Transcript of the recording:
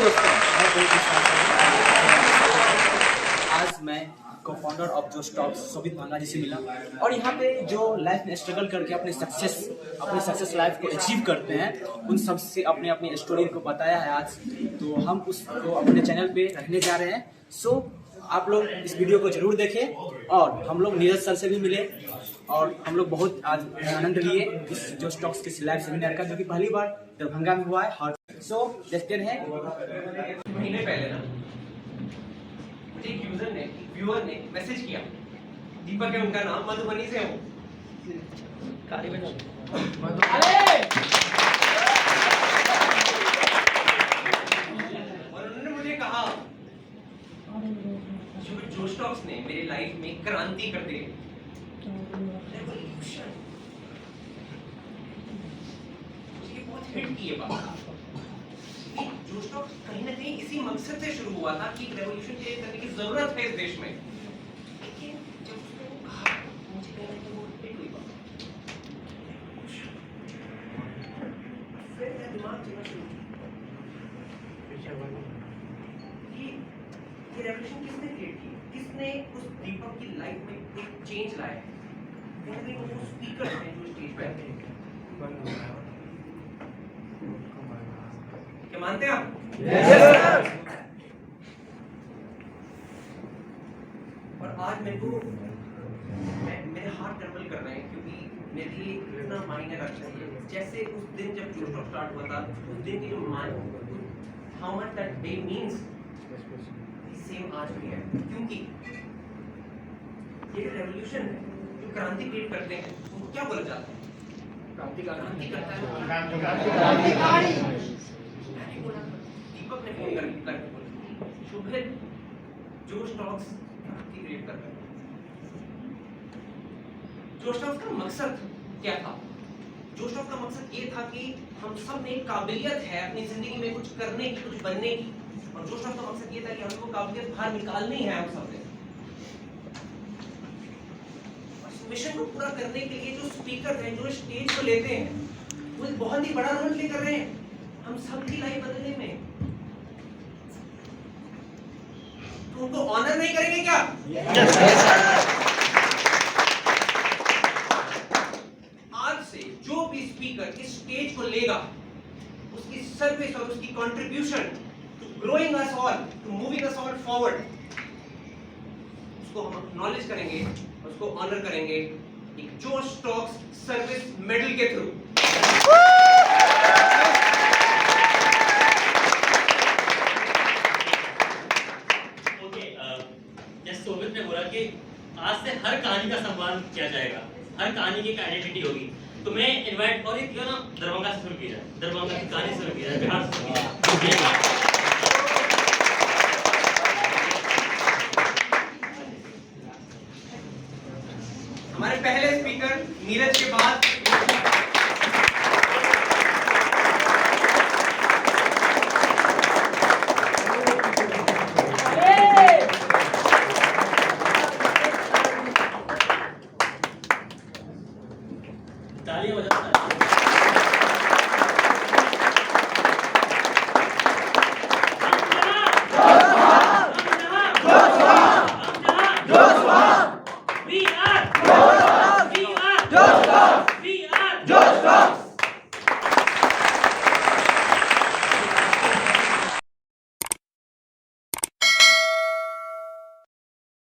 दोस्तों, आज मैं को फाउंडर ऑफ जो स्टॉक्स शोभित भांगा जी से मिला और यहाँ पे जो लाइफ में स्ट्रगल करके अपने सक्सेस लाइफ को अचीव करते हैं उन सब से अपने अपनी स्टोरी को बताया है आज। तो हम उसको अपने चैनल पे रखने जा रहे हैं। सो आप लोग इस वीडियो को जरूर देखें और हम लोग नीरज सर से भी मिले और हम लोग बहुत आज आनंद लिए इस जो स्टॉक्स के लाइव सेमिनार का, जो कि पहली बार दरभंगा में हुआ है। सो देखते हैं। महीने पहले ना मुझे एक यूजर ने, व्यूअर ने मैसेज किया, दीपक है उनका नाम, मधुबनी से हूँ। और उन्होंने मुझे कहा जो स्टॉक्स ने मेरी लाइफ में क्रांति कर दी, रेवोल्यूशन। मुझे बहुत हिट की ये बात। जो स्टॉक्स कहीं ना कहीं इसी मकसद से शुरू हुआ था कि रेवोल्यूशन क्रिएट करने की जरूरत है इस देश में, लेकिन जब उसने कहा मुझे कहीं ना कहीं वो हिट हुई बात, फिर मेरा दिमाग चलना शुरू कि ये रेवोल्यूशन किसने क्रिएट की, किसने उस दीपक की लाइफ में एक चेंज लाया। कहीं ना कहीं वो स्पीकर हैं जो स्टेज पे आते हैं। क्या मानते हैं आप? yes! और आज मेरे मेरे हार्ट ट्रबल कर रहे हैं क्योंकि मेरे लिए इतना मायने रखता है। जैसे उस दिन जब जो स्टॉक स्टार्ट हुआ था, उस दिन की जो how much that day means, same आज भी है। क्योंकि ये रेवोल्यूशन है, जो क्रांति क्रिएट करते हैं, उनको क्या बोला जाता है? क्रांति करता है। दीपक ने फोन करके बोला, शोभित, जो स्टॉक्स क्रांति क्रिएट कर रहे हैं। जो स्टॉक्स का मकसद क्या था? जो स्टॉक्स का मकसद ये था कि हम सब में एक काबिलियत है अपनी जिंदगी में कुछ करने की, कुछ बनने की, और जो स्टॉक्स का मकसद ये था कि हमको काबिलियत बाहर निकालनी है हम सब में। मिशन को पूरा करने के लिए जो स्पीकर हैं, जो स्टेज को लेते हैं, वो एक बहुत ही बड़ा रोल प्ले कर रहे हैं हम सबकी लाइफ बदलने में। तो उनको ऑनर नहीं करेंगे क्या? आज से जो भी स्पीकर इस स्टेज को लेगा, उसकी सर्विस और उसकी contribution to growing us all, to moving us all forward, उसको हम एक्नॉलेज करेंगे, उसको ऑनर करेंगे एक जो स्टॉक्स सर्विस मेडल के थ्रू। जैसे शोभित ने बोला कि आज से हर कहानी का सम्मान किया जाएगा, हर कहानी की एक आइडेंटिटी होगी। तो मैं इनवाइट और एक ना दरभंगा से शुरू किया जाए, दरभंगा की कहानी शुरू की जाए, बिहार से शुरू की जाए।